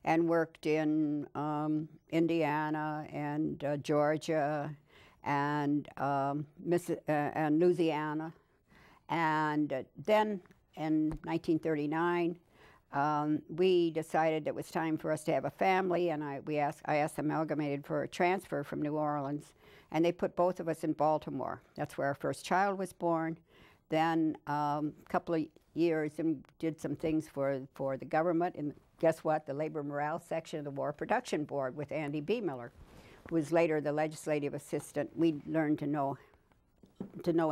and worked in Indiana and Georgia and and Louisiana. And then in 1939, we decided it was time for us to have a family, and I asked Amalgamated for a transfer from New Orleans, and they put both of us in Baltimore. That's where our first child was born. Then a couple of years and did some things for the government, and guess what? The Labor Morale Section of the War Production Board with Andy B. Miller, who was later the legislative assistant. We learned to know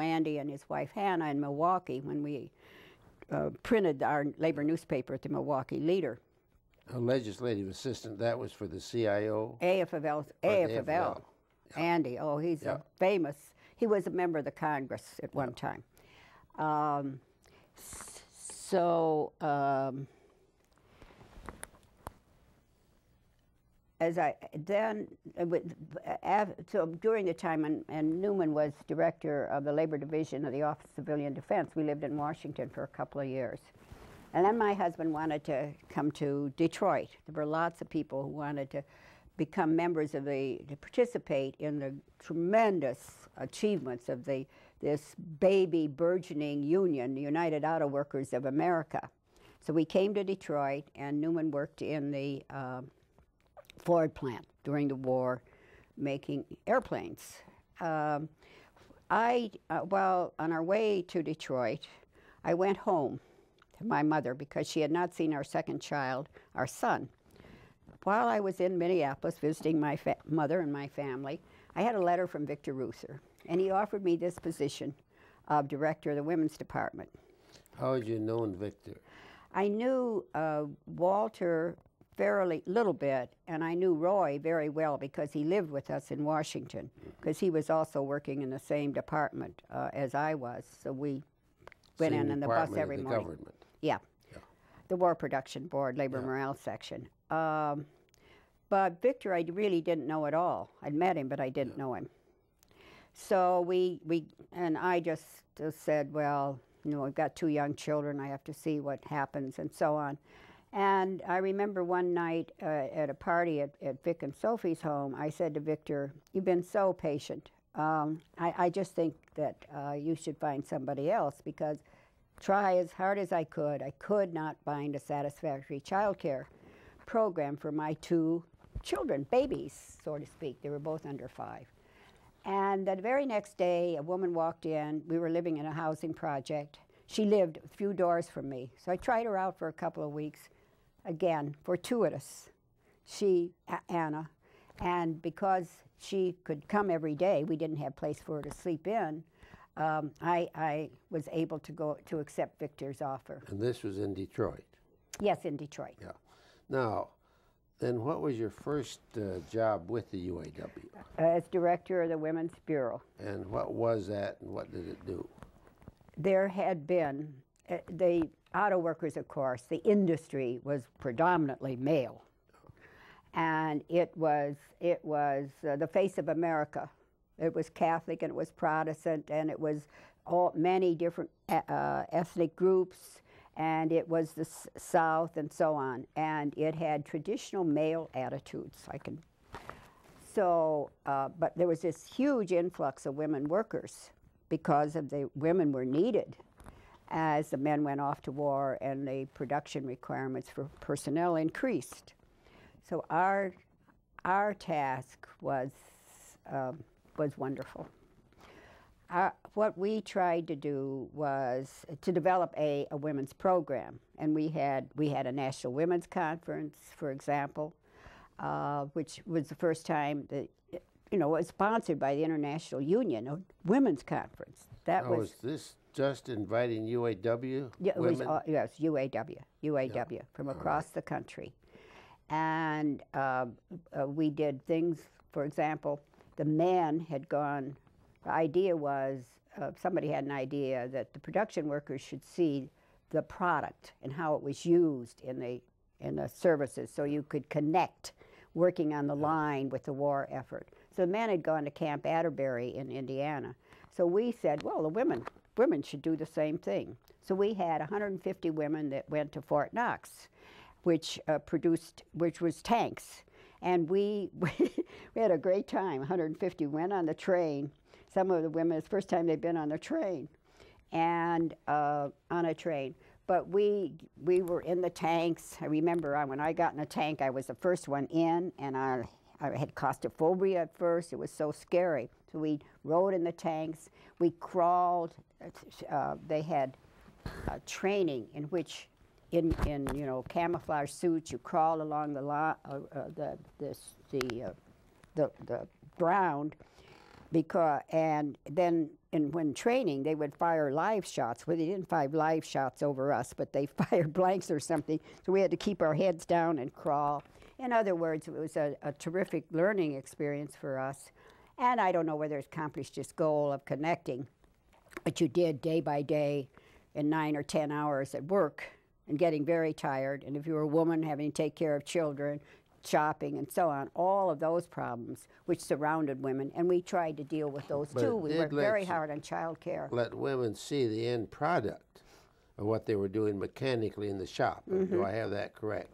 Andy and his wife Hannah in Milwaukee when we printed our labor newspaper at the Milwaukee Leader. A legislative assistant, that was for the CIO? AFL. Yeah. Andy, oh, he's a famous, he was a member of the Congress at one time. So during the time, and Newman was director of the Labor Division of the Office of Civilian Defense, we lived in Washington for a couple of years. And then my husband wanted to come to Detroit. There were lots of people who wanted to become members of to participate in the tremendous achievements of this baby burgeoning union, the United Auto Workers of America. So we came to Detroit, and Newman worked in the Ford plant during the war, making airplanes. While on our way to Detroit, I went home to my mother because she had not seen our second child, our son. While I was in Minneapolis visiting my mother and my family, I had a letter from Victor Reuther, and he offered me this position of director of the women's department. How had you known Victor? I knew Walter fairly little bit, and I knew Roy very well because he lived with us in Washington, because he was also working in the same department as I was. So we went in the bus every morning. Government. Yeah. The War Production Board, Labor Morale Section. But Victor, I really didn't know at all. I'd met him, but I didn't know him. So I just said, well, you know, I've got 2 young children. I have to see what happens, and so on. And I remember one night at a party at Vic and Sophie's home, I said to Victor, you've been so patient. I just think that you should find somebody else, because try as hard as I could not find a satisfactory child care program for my 2 children, babies, so to speak. They were both under 5. And the very next day, a woman walked in. We were living in a housing project. She lived a few doors from me. So I tried her out for a couple of weeks. Again, fortuitous, Anna, and because she could come every day, we didn't have a place for her to sleep in, I was able to accept Victor's offer. And this was in Detroit? Yes, in Detroit. Yeah. Now, then what was your first job with the UAW? As director of the Women's Bureau. And what was that, and what did it do? There had been, the auto workers, of course, the industry was predominantly male. And it was the face of America. It was Catholic, and it was Protestant, and it was many different ethnic groups, and it was the South and so on. And it had traditional male attitudes. But there was this huge influx of women workers because of the women were needed as the men went off to war and the production requirements for personnel increased. So our task was wonderful. What we tried to do was to develop a women's program, and we had a National Women's Conference, for example, which was the first time that, you know, it was sponsored by the International Union, a women's conference. Was this just inviting UAW yeah, women? Yes, UAW from across the country. And we did things, for example, the men had gone, the idea was, somebody had an idea that the production workers should see the product and how it was used in the services, so you could connect working on the line with the war effort. So the men had gone to Camp Atterbury in Indiana. So we said, well, the women should do the same thing. So we had 150 women that went to Fort Knox, which was tanks. And we had a great time. 150 went on the train. Some of the women, it's the first time they'd been on a train, and on a train. But we were in the tanks. I remember when I got in a tank, I was the first one in, and I had claustrophobia at first. It was so scary. So we rode in the tanks. We crawled. They had training in which, in camouflage suits, you crawl along the ground, and then when training they would fire live shots. Well, they didn't fire live shots over us, but they fired blanks or something. So we had to keep our heads down and crawl. In other words, it was a terrific learning experience for us. And I don't know whether it's accomplished this goal of connecting, but you did day by day in 9 or 10 hours at work and getting very tired. And if you were a woman, having to take care of children, shopping, and so on, all of those problems which surrounded women. And we tried to deal with those too. We worked very hard on child care. Let women see the end product of what they were doing mechanically in the shop. Mm-hmm. Do I have that correct?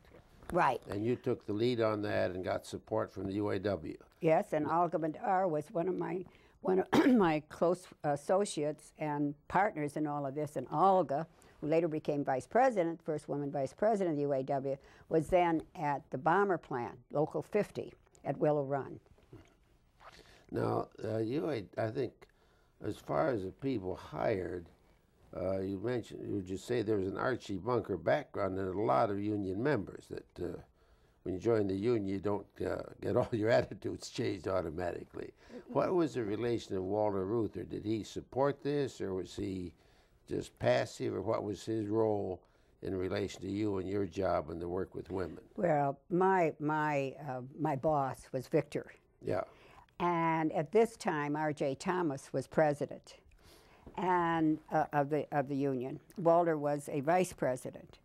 Right. And you took the lead on that and got support from the UAW. Yes, and Olga Madar was one of my close associates and partners in all of this. And Olga, who later became vice president, first woman vice president of the UAW, was then at the bomber plant, Local 50, at Willow Run. Now, I think, as far as the people hired, you just say there was an Archie Bunker background and a lot of union members that when you join the union, you don't get all your attitudes changed automatically. What was the relation of Walter Reuther? Did he support this, or was he just passive, or what was his role in relation to you and your job and the work with women? Well, my boss was Victor. Yeah. And at this time, R.J. Thomas was president and of the union. Walter was a vice president.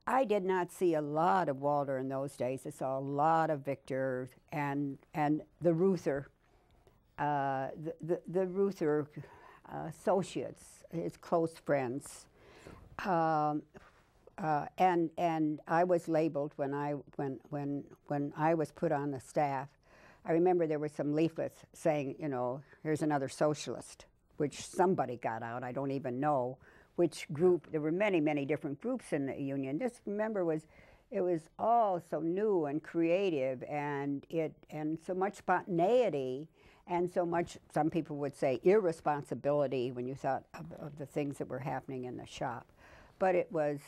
I did not see a lot of Walter in those days. I saw a lot of Victor and the Reuther, the Reuther associates, his close friends. And I was labeled when I was put on the staff. I remember there were some leaflets saying, here's another socialist, which somebody got out. I don't even know which group. There were many, many different groups in the union. This, remember, it was all so new and creative, and so much spontaneity, and so much, some people would say, irresponsibility when you thought of the things that were happening in the shop. But it was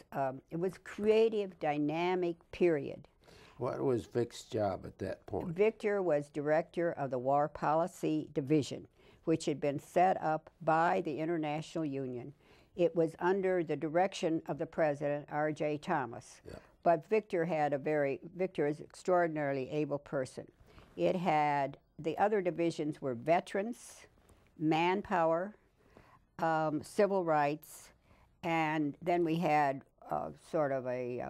creative, dynamic period. What was Vic's job at that point? Victor was director of the War Policy Division, which had been set up by the International Union. It was under the direction of the president, R.J. Thomas. Yeah. But Victor is an extraordinarily able person. It had, the other divisions were veterans, manpower, civil rights, and then we had sort of a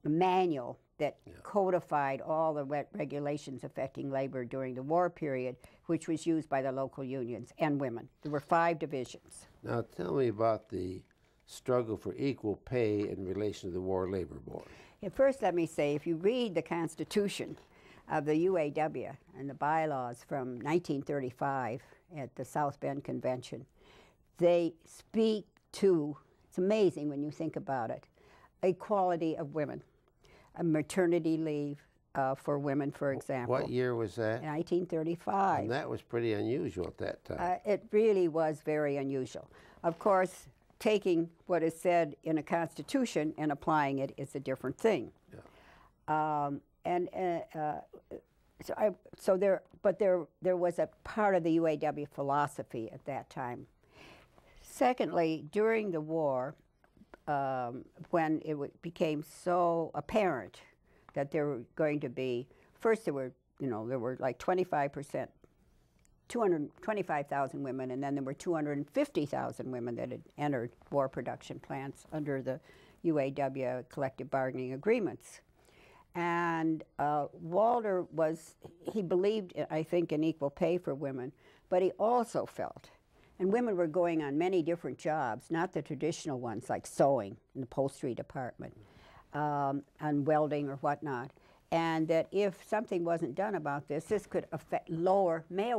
manual that codified all the regulations affecting labor during the war period, which was used by the local unions and women. There were 5 divisions. Now tell me about the struggle for equal pay in relation to the War Labor Board. First, let me say, if you read the Constitution of the UAW and the bylaws from 1935 at the South Bend Convention, they speak to, it's amazing when you think about it, equality of women. A maternity leave for women, for example. What year was that? 1935. And that was pretty unusual at that time. It really was very unusual. Of course, taking what is said in a constitution and applying it is a different thing. Yeah. There was a part of the UAW philosophy at that time. Secondly, during the war, when it became so apparent that there were going to be, first there were like 25%, 225,000 women, and then there were 250,000 women that had entered war production plants under the UAW collective bargaining agreements. And Walter he believed, I think, in equal pay for women, but he also felt, and women were going on many different jobs, not the traditional ones like sewing in the upholstery department. on welding or whatnot. And that if something wasn't done about this, this could affect lower male